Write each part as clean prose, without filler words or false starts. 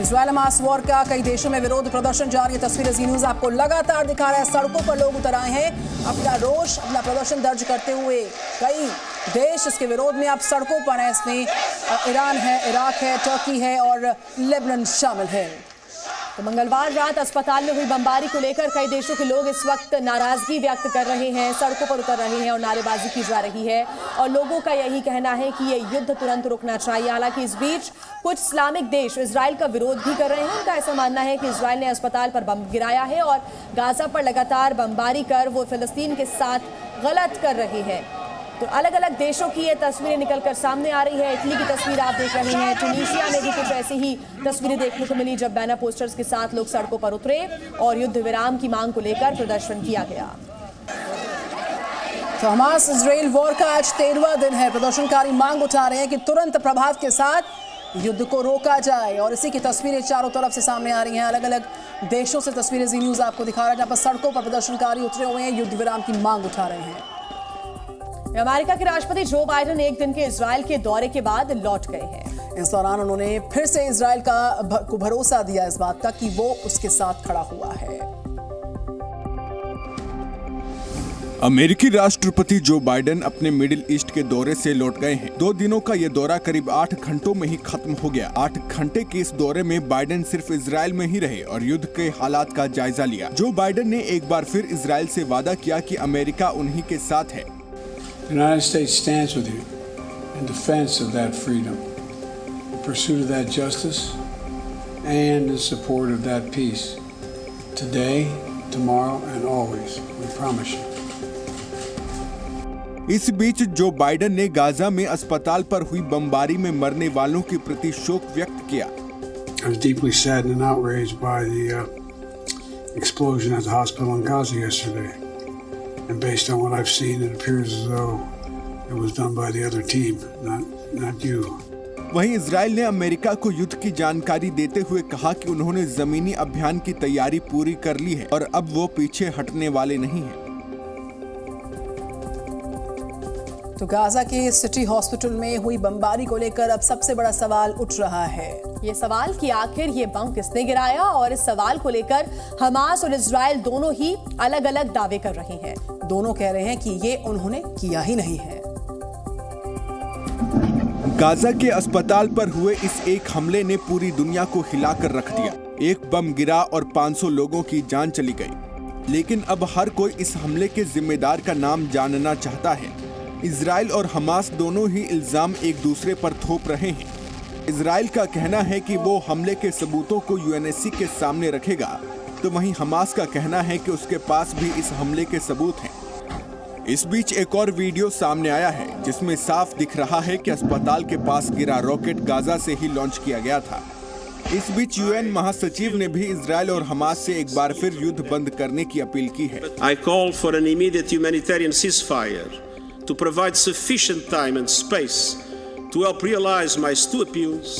Israel Hamas war का कई देशों में विरोध प्रदर्शन जारी है। तस्वीरें जी न्यूज़ आपको लगातार दिखा रहा है। सड़कों पर लोग उतर आए हैं अपना रोष, अपना प्रदर्शन दर्ज करते हुए। कई देश इसके विरोध में अब सड़कों पर हैं। इसमें ईरान है, इराक है, टर्की है और लेबनान शामिल है। तो मंगलवार रात अस्पताल में हुई बमबारी को लेकर कई देशों के लोग इस वक्त नाराजगी व्यक्त कर रहे हैं, सड़कों पर उतर रहे हैं और नारेबाजी की जा रही है। और लोगों का यही कहना है कि ये युद्ध तुरंत रुकना चाहिए। हालांकि इस बीच कुछ इस्लामिक देश इजराइल का विरोध भी कर रहे हैं। उनका ऐसा मानना है कि इजराइल ने अस्पताल पर बम गिराया है और गाजा पर लगातार बमबारी कर वो फिलिस्तीन के साथ गलत कर रही है। तो अलग अलग देशों की ये तस्वीरें निकलकर सामने आ रही है। इटली की तस्वीर आप देख रहे हैं। ट्यूनीशिया में भी कुछ ऐसी ही तस्वीरें देखने को मिली जब बैनर पोस्टर्स के साथ लोग सड़कों पर उतरे और युद्ध विराम की मांग को लेकर प्रदर्शन किया गया। तो हमास इजराइल वॉर का आज 13वां दिन है। प्रदर्शनकारी मांग उठा रहे हैं कि तुरंत प्रभाव के साथ युद्ध को रोका जाए और इसी की तस्वीरें चारों तरफ से सामने आ रही हैं। अलग अलग देशों से तस्वीरें जी न्यूज़ आपको दिखा रहा है, जहां पर सड़कों पर प्रदर्शनकारी उतरे हुए हैं, युद्ध विराम की मांग उठा रहे हैं। अमेरिका के राष्ट्रपति जो बाइडेन एक दिन के इजराइल के दौरे के बाद लौट गए हैं। इस दौरान उन्होंने फिर से इजराइल को भरोसा दिया इस बात का कि वो उसके साथ खड़ा हुआ है। अमेरिकी राष्ट्रपति जो बाइडेन अपने मिडिल ईस्ट के दौरे से लौट गए हैं। 2 दिनों का ये दौरा करीब 8 घंटों में ही खत्म हो गया। 8 घंटे के इस दौरे में बाइडेन सिर्फ इजराइल में ही रहे और युद्ध के हालात का जायजा लिया। जो बाइडेन ने एक बार फिर इजराइल से वादा किया कि अमेरिका उन्हीं के साथ है। The United States stands with you in defense of that freedom, in pursuit of that justice, and in support of that peace. Today, tomorrow, and always, we promise you. इस बीच Joe Biden ने Gaza में अस्पताल पर हुई बमबारी में मरने वालों के प्रति शोक व्यक्त किया। I was deeply saddened and outraged by the explosion at the hospital in Gaza yesterday. And based on what I've seen, it appears as though it was done by the other team, not you. वहीं Israel ने America को युद्ध की जानकारी देते हुए कहा कि उन्होंने जमीनी अभियान की तैयारी पूरी कर ली है और अब वो पीछे हटने वाले नहीं हैं। तो गाजा के सिटी हॉस्पिटल में हुई बमबारी को लेकर अब सबसे बड़ा सवाल उठ रहा है। ये सवाल कि आखिर ये बम किसने गिराया, और इस सवाल को लेकर हमास और इजराइल दोनों ही अलग अलग दावे कर रहे हैं। दोनों कह रहे हैं कि ये उन्होंने किया ही नहीं है। गाजा के अस्पताल पर हुए इस एक हमले ने पूरी दुनिया को हिलाकर रख दिया। एक बम गिरा और 500 लोगों की जान चली गई। लेकिन अब हर कोई इस हमले के जिम्मेदार का नाम जानना चाहता है। इजराइल और हमास दोनों ही इल्जाम एक दूसरे पर थोप रहे हैं। इजराइल का कहना है कि वो हमले के सबूतों को यूएनएससी के सामने रखेगा, तो वहीं हमास का कहना है कि उसके पास भी इस हमले के सबूत हैं। इस बीच एक और वीडियो सामने आया है जिसमें साफ दिख रहा है कि अस्पताल के पास गिरा रॉकेट गाजा से ही लॉन्च किया गया था। इस बीच यूएन महासचिव ने भी इजराइल और हमास से एक बार फिर युद्ध बंद करने की अपील की है। I call for an immediate humanitarian ceasefire to provide sufficient time and space to help realize my two appeals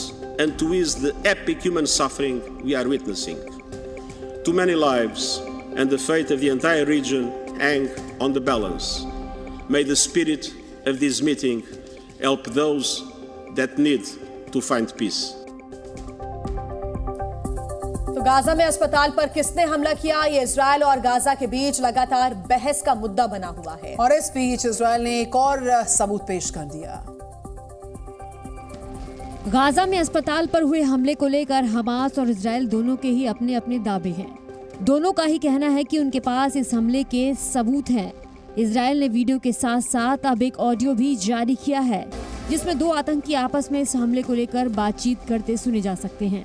and to ease the epic human suffering we are witnessing. Too many lives and the fate of the entire region hang on the balance. May the spirit of this meeting help those that need to find peace. तो Gaza में अस्पताल पर किसने हमला किया, ये Israel और Gaza के बीच लगातार बहस का मुद्दा बना हुआ है। और इस बीच इजराइल ने एक और सबूत पेश कर दिया। गाजा में अस्पताल पर हुए हमले को लेकर हमास और इजराइल दोनों के ही अपने अपने दावे हैं। दोनों का ही कहना है कि उनके पास इस हमले के सबूत हैं। इजराइल ने वीडियो के साथ साथ अब एक ऑडियो भी जारी किया है जिसमें 2 आतंकी आपस में इस हमले को लेकर बातचीत करते सुने जा सकते हैं।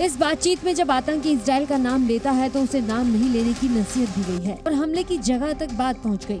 इस बातचीत में जब आतंकी इजराइल का नाम लेता है तो उसे नाम नहीं लेने की नसीहत दी गई है और हमले की जगह तक बात पहुंच गई।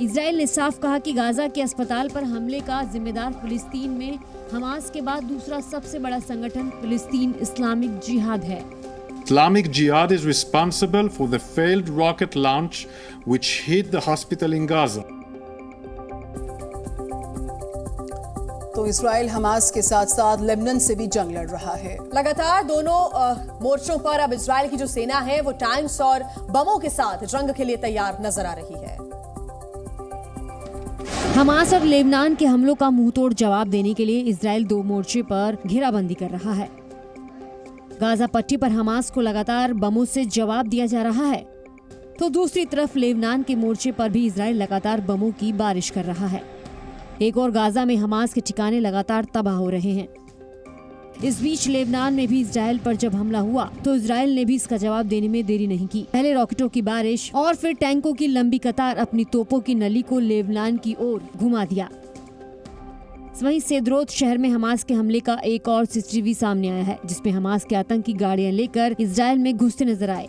इजराइल ने साफ कहा कि गाजा के अस्पताल पर हमले का जिम्मेदार फिलिस्तीन में हमास के बाद दूसरा सबसे बड़ा संगठन फिलिस्तीन इस्लामिक जिहाद है। Islamic Jihad is responsible for the failed rocket launch which hit the hospital in Gaza. तो इजराइल हमास के साथ साथ लेबनान से भी जंग लड़ रहा है। लगातार दोनों मोर्चों पर अब इजराइल की जो सेना है वो टैंक्स और बमों के साथ जंग के लिए तैयार नजर आ रही है। हमास और लेबनान के हमलों का मुंहतोड़ जवाब देने के लिए इजराइल 2 मोर्चे पर घेराबंदी कर रहा है। गाजा पट्टी पर हमास को लगातार बमों से जवाब दिया जा रहा है, तो दूसरी तरफ लेबनान के मोर्चे पर भी इजराइल लगातार बमों की बारिश कर रहा है। एक और गाजा में हमास के ठिकाने लगातार तबाह हो रहे हैं। इस बीच लेबनान में भी इजराइल पर जब हमला हुआ तो इजराइल ने भी इसका जवाब देने में देरी नहीं की। पहले रॉकेटों की बारिश और फिर टैंकों की लंबी कतार अपनी तोपों की नली को लेबनान की ओर घुमा दिया। वहीं सेद्रोत शहर में हमास के हमले का एक और सीसीटीवी सामने आया है, जिसमें हमास के आतंकी गाड़ियां लेकर इजराइल में घुसते नजर आए।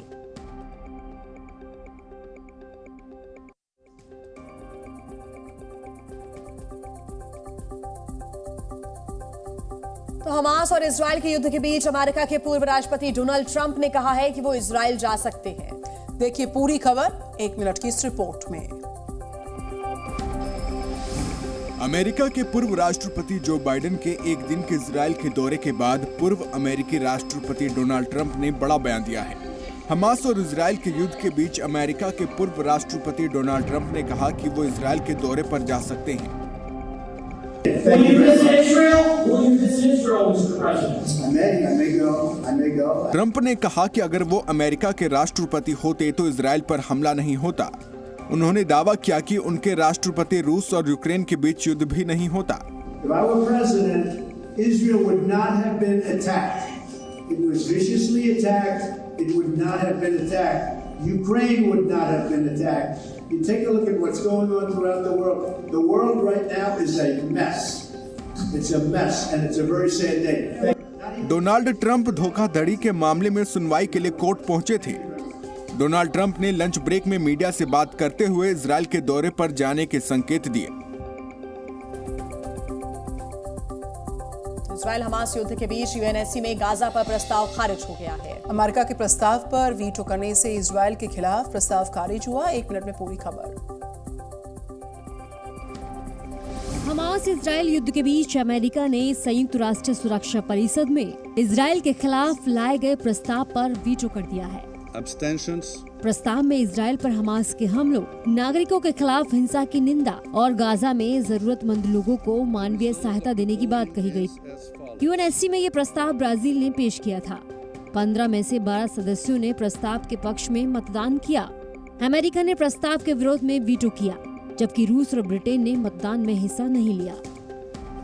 तो हमास और इजराइल के युद्ध के बीच अमेरिका के पूर्व राष्ट्रपति डोनाल्ड ट्रंप ने कहा है कि वो इजराइल जा सकते हैं। देखिए पूरी खबर 1 मिनट की इस रिपोर्ट में। अमेरिका के पूर्व राष्ट्रपति जो बाइडेन के एक दिन के इजराइल के दौरे के बाद पूर्व अमेरिकी राष्ट्रपति डोनाल्ड ट्रंप ने बड़ा बयान दिया है। हमास और इजराइल के युद्ध के बीच अमेरिका के पूर्व राष्ट्रपति डोनाल्ड ट्रंप ने कहा कि वो इजराइल के दौरे पर जा सकते हैं। ट्रंप ने कहा कि अगर वो अमेरिका के राष्ट्रपति होते तो इजराइल पर हमला नहीं होता। उन्होंने दावा किया कि उनके राष्ट्रपति रूस और यूक्रेन के बीच युद्ध भी नहीं होता। Ukraine would not have been attacked. You take a look at what's going on throughout the world. The world right now is a mess. It's a mess and it's a very sad day. Donald Trump धोखाधड़ी के मामले में सुनवाई के लिए court पहुंचे थे। Donald Trump ने लंच ब्रेक में मीडिया से बात करते हुए इजराइल के दौरे पर जाने के संकेत दिए। इजराइल हमास युद्ध के बीच यूएनएससी में गाजा पर प्रस्ताव खारिज हो गया है। अमेरिका के प्रस्ताव पर वीटो करने से इजराइल के खिलाफ प्रस्ताव खारिज हुआ। 1 मिनट में पूरी खबर। हमास इजराइल युद्ध के बीच अमेरिका ने संयुक्त राष्ट्र सुरक्षा परिषद में इजराइल के खिलाफ लाए गए प्रस्ताव पर वीटो कर दिया है। प्रस्ताव में इजराइल पर हमास के हमलों, नागरिकों के खिलाफ हिंसा की निंदा और गाजा में जरूरतमंद लोगों को मानवीय सहायता देने की बात कही गई। यूएनएससी में ये प्रस्ताव ब्राजील ने पेश किया था। 15 में से 12 सदस्यों ने प्रस्ताव के पक्ष में मतदान किया। अमेरिका ने प्रस्ताव के विरोध में वीटो किया, जबकि रूस और ब्रिटेन ने मतदान में हिस्सा नहीं लिया।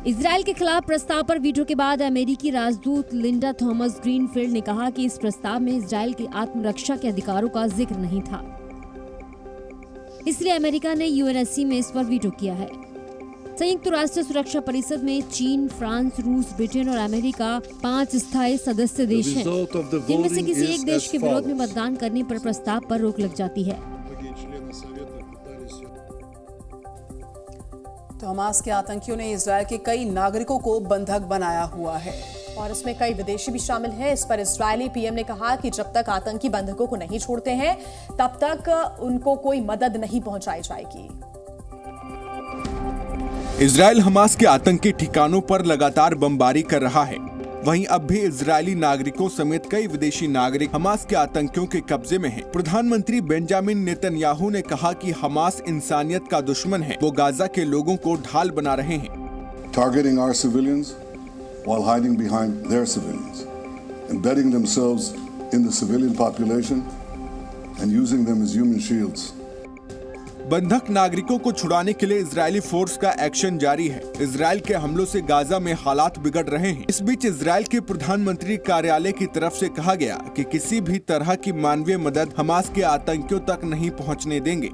इजराइल के खिलाफ प्रस्ताव पर वीटो के बाद अमेरिकी राजदूत लिंडा थॉमस ग्रीनफील्ड ने कहा कि इस प्रस्ताव में इजराइल के आत्मरक्षा के अधिकारों का जिक्र नहीं था, इसलिए अमेरिका ने यूएनएससी में इस पर वीटो किया है। संयुक्त राष्ट्र सुरक्षा परिषद में चीन, फ्रांस, रूस, ब्रिटेन और अमेरिका 5 स्थायी सदस्य देश हैं। इनमें से किसी एक देश के विरोध में मतदान करने पर प्रस्ताव पर रोक लग जाती है। तो हमास के आतंकियों ने इजराइल के कई नागरिकों को बंधक बनाया हुआ है और इसमें कई विदेशी भी शामिल हैं। इस पर इजरायली पीएम ने कहा कि जब तक आतंकी बंधकों को नहीं छोड़ते हैं तब तक उनको कोई मदद नहीं पहुंचाई जाएगी। इजराइल हमास के आतंकी ठिकानों पर लगातार बमबारी कर रहा है। वहीं अब भी इजरायली नागरिकों समेत कई विदेशी नागरिक हमास के आतंकियों के कब्जे में हैं। प्रधानमंत्री बेंजामिन नेतन्याहू ने कहा कि हमास इंसानियत का दुश्मन है। वो गाजा के लोगों को ढाल बना रहे हैं। Targeting our civilians while hiding behind their civilians, embedding themselves in the civilian population and using them as human shields. बंधक नागरिकों को छुड़ाने के लिए इजरायली फोर्स का एक्शन जारी है। इजराइल के हमलों से गाजा में हालात बिगड़ रहे हैं। इस बीच इजराइल के प्रधानमंत्री कार्यालय की तरफ से कहा गया कि किसी भी तरह की मानवीय मदद हमास के आतंकियों तक नहीं पहुंचने देंगे।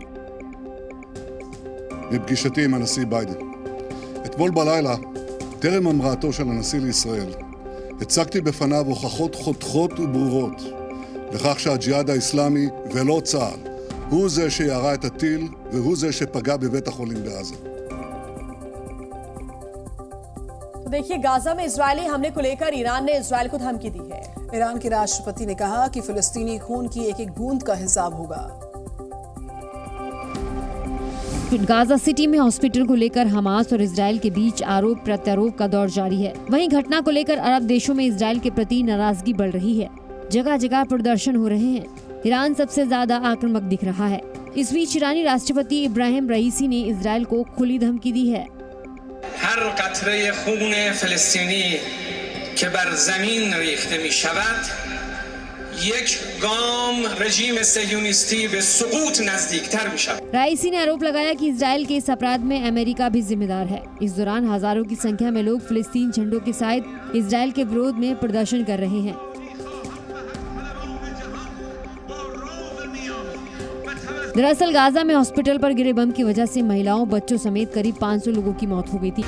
בפגישתי עם הנשיא ביידן. אתמול בלילה, טרם המראתו של הנשיא לישראל, הצגתי בפניו הוכחות חותכות וברורות לכך שהג'יהאד האסלאמי ולא צה"ל הוא זה שירה את הטיל והוא זה שפגע בבית החולים בעזה. तो देखिए, गाजा में इजरायली हमले को लेकर ईरान ने इजरायल को धमकी दी है। ईरान के राष्ट्रपति ने कहा कि फिलिस्तीनी खून की एक एक बूंद का हिसाब होगा। गाजा सिटी में हॉस्पिटल को लेकर हमास और इजराइल के बीच आरोप प्रत्यारोप का दौर जारी है। वहीं घटना को लेकर अरब देशों में इजराइल के प्रति नाराजगी बढ़ रही है। जगह जगह प्रदर्शन हो रहे हैं। ईरान सबसे ज्यादा आक्रामक दिख रहा है। इस बीच ईरानी राष्ट्रपति इब्राहिम रईसी ने इजराइल को खुली धमकी दी है। हर कतरे खून फलस्तीनी के बर जमीन रिख्ते मिशवद एक गाम रजीम सह्यूनिस्ती बे सुकूत नजदीकतर मिशवद। रईसी ने आरोप लगाया कि इजराइल के इस अपराध में अमेरिका भी जिम्मेदार है। इस दौरान हजारों की संख्या में लोग फिलिस्तीन झंडों के साथ इजराइल के विरोध में प्रदर्शन कर रहे हैं। दरअसल गाजा में हॉस्पिटल पर गिरे बम की वजह से महिलाओं, बच्चों समेत करीब 500 लोगों की मौत हो गई थी।